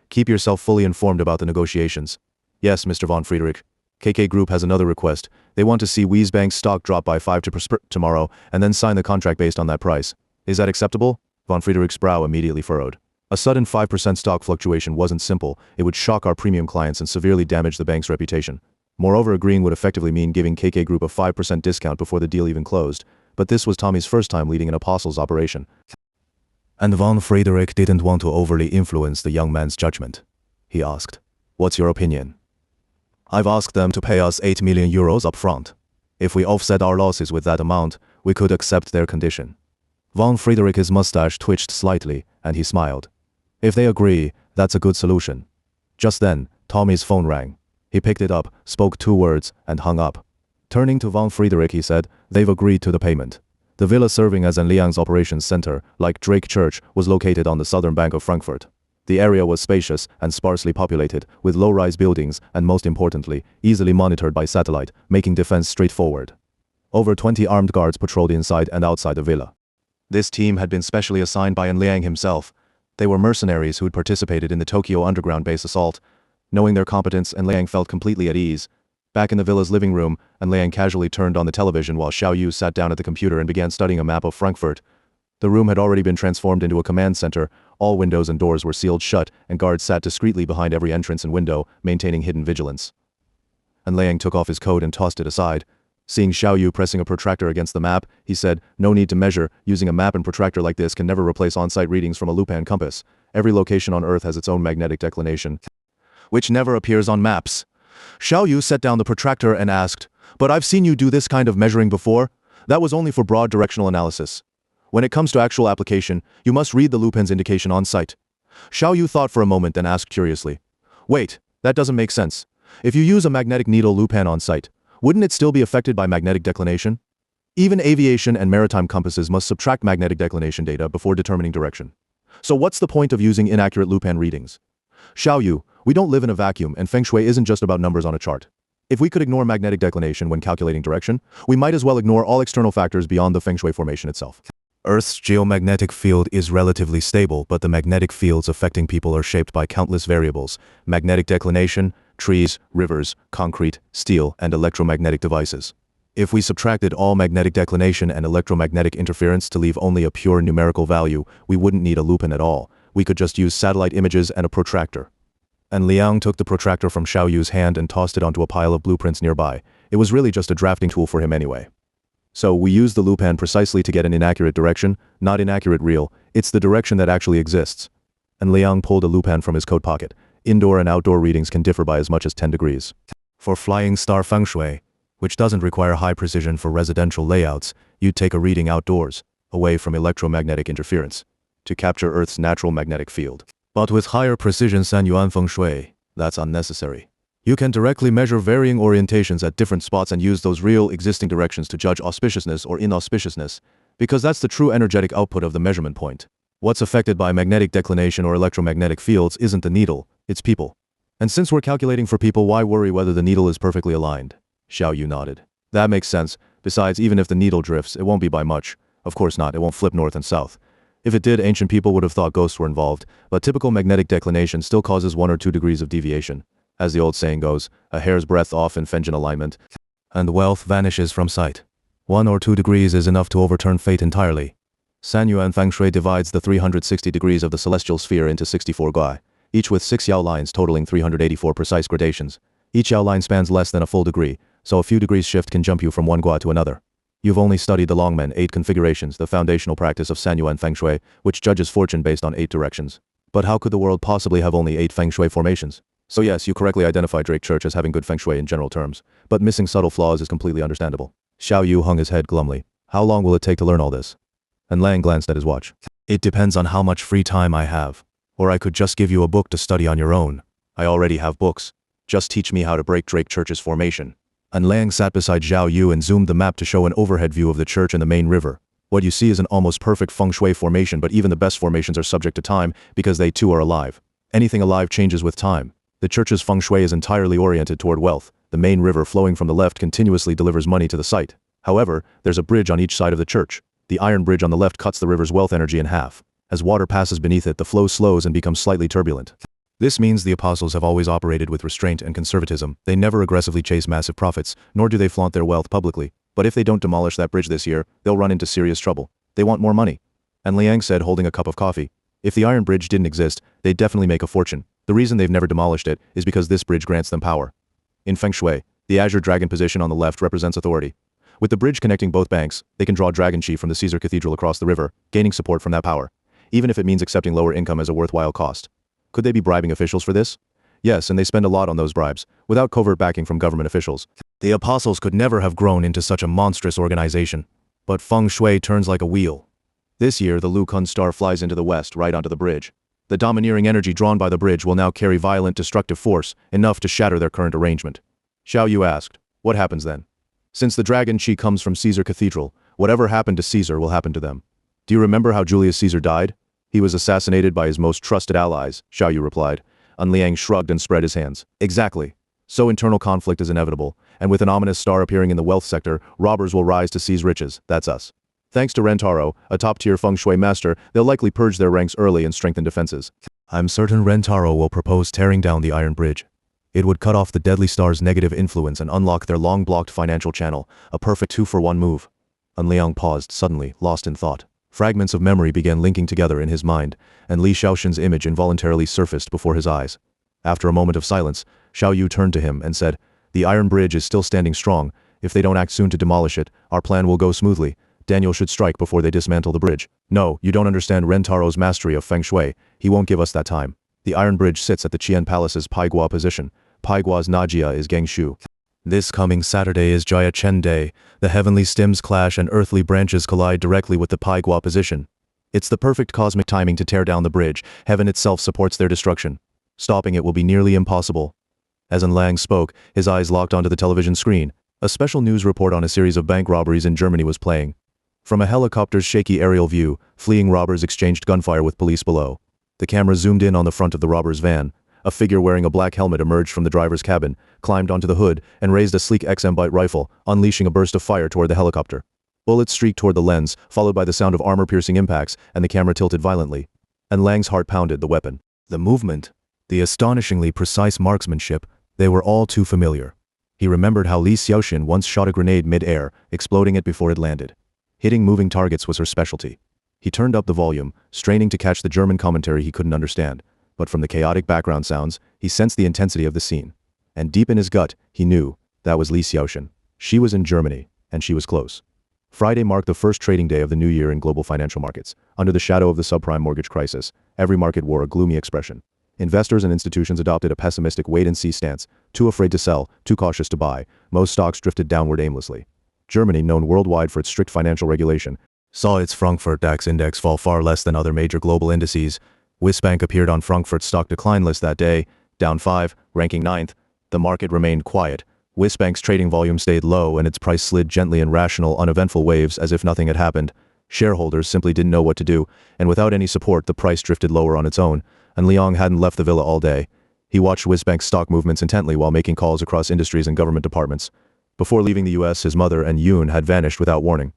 S1: Keep yourself fully informed about the negotiations. Yes, Mr. Von Friedrich. KK Group has another request. They want to see Wiesbank's stock drop by 5% tomorrow and then sign the contract based on that price. Is that acceptable? Von Friedrich's brow immediately furrowed. A sudden 5% stock fluctuation wasn't simple, it would shock our premium clients and severely damage the bank's reputation. Moreover, agreeing would effectively mean giving KK Group a 5% discount before the deal even closed, but this was Tommy's first time leading an apostles operation. And Von Friedrich didn't want to overly influence the young man's judgment. He asked, "What's your opinion?" "I've asked them to pay us 8 million euros up front. If we offset our losses with that amount, we could accept their condition." Von Friedrich's mustache twitched slightly, and he smiled. "If they agree, that's a good solution." Just then, Tommy's phone rang. He picked it up, spoke 2 words, and hung up. Turning to Von Friedrich, he said, "They've agreed to the payment." The villa serving as Liang's operations center, like Drake Church, was located on the southern bank of Frankfurt. The area was spacious and sparsely populated, with low-rise buildings and, most importantly, easily monitored by satellite, making defense straightforward. Over 20 armed guards patrolled inside and outside the villa. This team had been specially assigned by Liang himself. They were mercenaries who'd participated in the Tokyo underground base assault. Knowing their competence, Liang felt completely at ease. Back in the villa's living room, Liang casually turned on the television while Xiao Yu sat down at the computer and began studying a map of Frankfurt. The room had already been transformed into a command center, all windows and doors were sealed shut, and guards sat discreetly behind every entrance and window, maintaining hidden vigilance. Liang took off his coat and tossed it aside. Seeing Xiao Yu pressing a protractor against the map, he said, "No need to measure, using a map and protractor like this can never replace on-site readings from a Lupan compass. Every location on Earth has its own magnetic declination, which never appears on maps." Xiao Yu set down the protractor and asked, "But I've seen you do this kind of measuring before? That was only for broad directional analysis. When it comes to actual application, you must read the Lupin's indication on site." Xiao Yu thought for a moment then asked curiously, "Wait, that doesn't make sense. If you use a magnetic needle Lupin on site, wouldn't it still be affected by magnetic declination? Even aviation and maritime compasses must subtract magnetic declination data before determining direction. So what's the point of using inaccurate Lupin readings?" "Xiao Yu, we don't live in a vacuum, and Feng Shui isn't just about numbers on a chart. If we could ignore magnetic declination when calculating direction, we might as well ignore all external factors beyond the Feng Shui formation itself. Earth's geomagnetic field is relatively stable, but the magnetic fields affecting people are shaped by countless variables: magnetic declination, trees, rivers, concrete, steel, and electromagnetic devices. If we subtracted all magnetic declination and electromagnetic interference to leave only a pure numerical value, we wouldn't need a Lupin at all. We could just use satellite images and a protractor." And Liang took the protractor from Xiao Yu's hand and tossed it onto a pile of blueprints nearby. It was really just a drafting tool for him anyway. "So we use the Lupin precisely to get an inaccurate direction, not inaccurate real, it's the direction that actually exists." And Liang pulled a Lupin from his coat pocket. Indoor and outdoor readings can differ by as much as 10 degrees. For flying star Feng Shui, which doesn't require high precision for residential layouts, you'd take a reading outdoors, away from electromagnetic interference, to capture Earth's natural magnetic field. But with higher precision Sanyuan Feng Shui, that's unnecessary. You can directly measure varying orientations at different spots and use those real existing directions to judge auspiciousness or inauspiciousness, because that's the true energetic output of the measurement point. What's affected by magnetic declination or electromagnetic fields isn't the needle, it's people. And since we're calculating for people, why worry whether the needle is perfectly aligned? Xiao Yu nodded. That makes sense. Besides, even if the needle drifts, it won't be by much. Of course not, it won't flip north and south. If it did, ancient people would have thought ghosts were involved, but typical magnetic declination still causes 1 or 2 degrees of deviation. As the old saying goes, a hair's breadth off in Fengen alignment, and wealth vanishes from sight. 1 or 2 degrees is enough to overturn fate entirely. Sanyuan Feng Shui divides the 360 degrees of the celestial sphere into 64 gui, each with 6 yao lines totaling 384 precise gradations. Each yao line spans less than a full degree, so a few degrees shift can jump you from one gua to another. You've only studied the Longmen 8 configurations, the foundational practice of Sanyuan Feng Shui, which judges fortune based on 8 directions. But how could the world possibly have only 8 Feng Shui formations? So yes, you correctly identified Drake Church as having good Feng Shui in general terms, but missing subtle flaws is completely understandable. Xiao Yu hung his head glumly. How long will it take to learn all this? And Lang glanced at his watch. It depends on how much free time I have. Or I could just give you a book to study on your own. I already have books. Just teach me how to break Drake Church's formation. And Lang sat beside Xiao Yu and zoomed the map to show an overhead view of the church and the main river. What you see is an almost perfect Feng Shui formation, but even the best formations are subject to time because they too are alive. Anything alive changes with time. The church's Feng Shui is entirely oriented toward wealth. The main river flowing from the left continuously delivers money to the site. However, there's a bridge on each side of the church. The iron bridge on the left cuts the river's wealth energy in half. As water passes beneath it, the flow slows and becomes slightly turbulent. This means the apostles have always operated with restraint and conservatism. They never aggressively chase massive profits, nor do they flaunt their wealth publicly. But if they don't demolish that bridge this year, they'll run into serious trouble. They want more money. And Liang said, holding a cup of coffee. If the iron bridge didn't exist, they'd definitely make a fortune. The reason they've never demolished it is because this bridge grants them power. In Feng Shui, the azure dragon position on the left represents authority. With the bridge connecting both banks, they can draw dragon chi from the Caesar Cathedral across the river, gaining support from that power, even if it means accepting lower income as a worthwhile cost. Could they be bribing officials for this? Yes, and they spend a lot on those bribes, without covert backing from government officials. The apostles could never have grown into such a monstrous organization. But Feng Shui turns like a wheel. This year, the Lu Kun star flies into the west, right onto the bridge. The domineering energy drawn by the bridge will now carry violent destructive force, enough to shatter their current arrangement. Xiao Yu asked, what happens then? Since the dragon chi comes from Caesar Cathedral, whatever happened to Caesar will happen to them. Do you remember how Julius Caesar died? He was assassinated by his most trusted allies, Xiao Yu replied. Liang shrugged and spread his hands. Exactly. So internal conflict is inevitable, and with an ominous star appearing in the wealth sector, robbers will rise to seize riches. That's us. Thanks to Rentaro, a top-tier Feng Shui master, they'll likely purge their ranks early and strengthen defenses. I'm certain Rentaro will propose tearing down the iron bridge. It would cut off the deadly star's negative influence and unlock their long-blocked financial channel, a perfect 2-for-1 move. Liang paused, suddenly, lost in thought. Fragments of memory began linking together in his mind, and Li Xiaoxin's image involuntarily surfaced before his eyes. After a moment of silence, Xiao Yu turned to him and said, the iron bridge is still standing strong. If they don't act soon to demolish it, our plan will go smoothly. Daniel should strike before they dismantle the bridge. No, you don't understand Rentaro's mastery of Feng Shui. He won't give us that time. The iron bridge sits at the Qian Palace's Paigua position. Paigua's Najia is Gangshu. This coming Saturday is Jaya Chen Day. The heavenly stems clash and earthly branches collide directly with the Paigua position. It's the perfect cosmic timing to tear down the bridge. Heaven itself supports their destruction. Stopping it will be nearly impossible. As Liang spoke, his eyes locked onto the television screen. A special news report on a series of bank robberies in Germany was playing. From a helicopter's shaky aerial view, fleeing robbers exchanged gunfire with police below. The camera zoomed in on the front of the robber's van. A figure wearing a black helmet emerged from the driver's cabin, climbed onto the hood, and raised a sleek XM-Byte rifle, unleashing a burst of fire toward the helicopter. Bullets streaked toward the lens, followed by the sound of armor-piercing impacts, and the camera tilted violently. And Lang's heart pounded the weapon. The movement, the astonishingly precise marksmanship, they were all too familiar. He remembered how Li Xiaoxin once shot a grenade mid-air, exploding it before it landed. Hitting moving targets was her specialty. He turned up the volume, straining to catch the German commentary he couldn't understand. But from the chaotic background sounds, he sensed the intensity of the scene. And deep in his gut, he knew that was Li Xiaoxin. She was in Germany, and she was close. Friday marked the first trading day of the new year in global financial markets. Under the shadow of the subprime mortgage crisis, every market wore a gloomy expression. Investors and institutions adopted a pessimistic wait-and-see stance, too afraid to sell, too cautious to buy. Most stocks drifted downward aimlessly. Germany, known worldwide for its strict financial regulation, saw its Frankfurt DAX index fall far less than other major global indices. Swissbank appeared on Frankfurt's stock decline list that day, down 5, ranking 9th. The market remained quiet. Swissbank's trading volume stayed low and its price slid gently in rational, uneventful waves as if nothing had happened. Shareholders simply didn't know what to do, and without any support the price drifted lower on its own, and Liang hadn't left the villa all day. He watched Swissbank's stock movements intently while making calls across industries and government departments. Before leaving the US, his mother and Yoon had vanished without warning.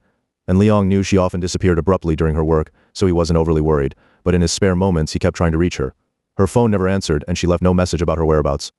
S1: And Liang knew she often disappeared abruptly during her work, so he wasn't overly worried, but in his spare moments he kept trying to reach her. Her phone never answered, and she left no message about her whereabouts.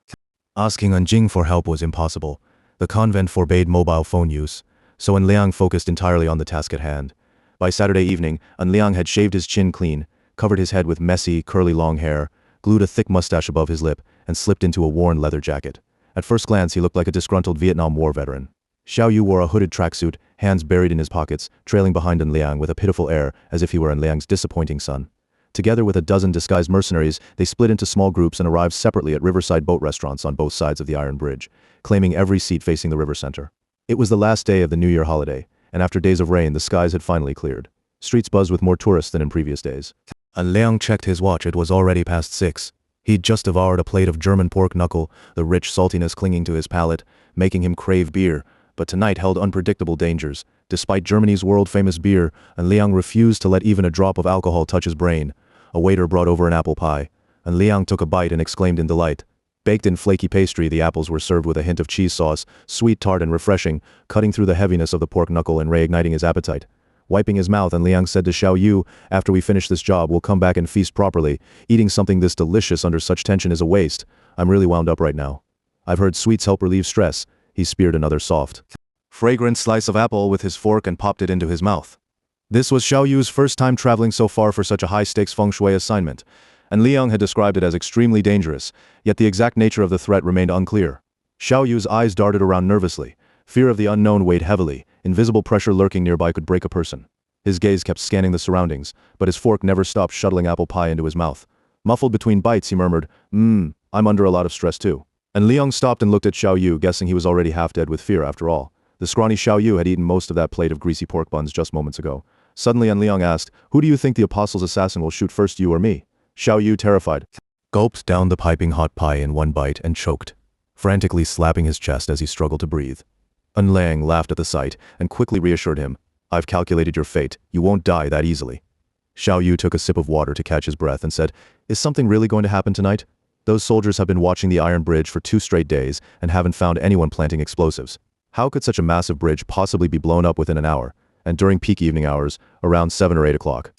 S1: Asking Anjing for help was impossible. The convent forbade mobile phone use, so Liang focused entirely on the task at hand. By Saturday evening, Liang had shaved his chin clean, covered his head with messy, curly long hair, glued a thick mustache above his lip, and slipped into a worn leather jacket. At first glance he looked like a disgruntled Vietnam War veteran. Xiao Yu wore a hooded tracksuit, hands buried in his pockets, trailing behind Liang with a pitiful air, as if he were Liang's disappointing son. Together with a dozen disguised mercenaries, they split into small groups and arrived separately at riverside boat restaurants on both sides of the iron bridge, claiming every seat facing the river center. It was the last day of the New Year holiday, and after days of rain the skies had finally cleared. Streets buzzed with more tourists than in previous days. Liang checked his watch. It was already past 6. He'd just devoured a plate of German pork knuckle, the rich saltiness clinging to his palate, making him crave beer, but tonight held unpredictable dangers. Despite Germany's world-famous beer, and Liang refused to let even a drop of alcohol touch his brain. A waiter brought over an apple pie, and Liang took a bite and exclaimed in delight. Baked in flaky pastry, the apples were served with a hint of cheese sauce, sweet, tart, and refreshing, cutting through the heaviness of the pork knuckle and reigniting his appetite. Wiping his mouth, and Liang said to Xiao Yu, "After we finish this job, we'll come back and feast properly. Eating something this delicious under such tension is a waste. I'm really wound up right now. I've heard sweets help relieve stress." He speared another soft, fragrant slice of apple with his fork and popped it into his mouth. This was Xiao Yu's first time traveling so far for such a high-stakes feng shui assignment, and Liang had described it as extremely dangerous, yet the exact nature of the threat remained unclear. Xiao Yu's eyes darted around nervously. Fear of the unknown weighed heavily. Invisible pressure lurking nearby could break a person. His gaze kept scanning the surroundings, but his fork never stopped shuttling apple pie into his mouth. Muffled between bites, he murmured, I'm under a lot of stress too." And Liang stopped and looked at Xiao Yu, guessing he was already half dead with fear after all. The scrawny Xiao Yu had eaten most of that plate of greasy pork buns just moments ago. Suddenly, Liang asked, "Who do you think the apostle's assassin will shoot first, you or me?" Xiao Yu, terrified, gulped down the piping hot pie in one bite and choked, frantically slapping his chest as he struggled to breathe. Liang laughed at the sight and quickly reassured him, "I've calculated your fate. You won't die that easily." Xiao Yu took a sip of water to catch his breath and said, "Is something really going to happen tonight? Those soldiers have been watching the Iron Bridge for 2 straight days and haven't found anyone planting explosives. How could such a massive bridge possibly be blown up within an hour, and during peak evening hours, around 7 or 8 o'clock?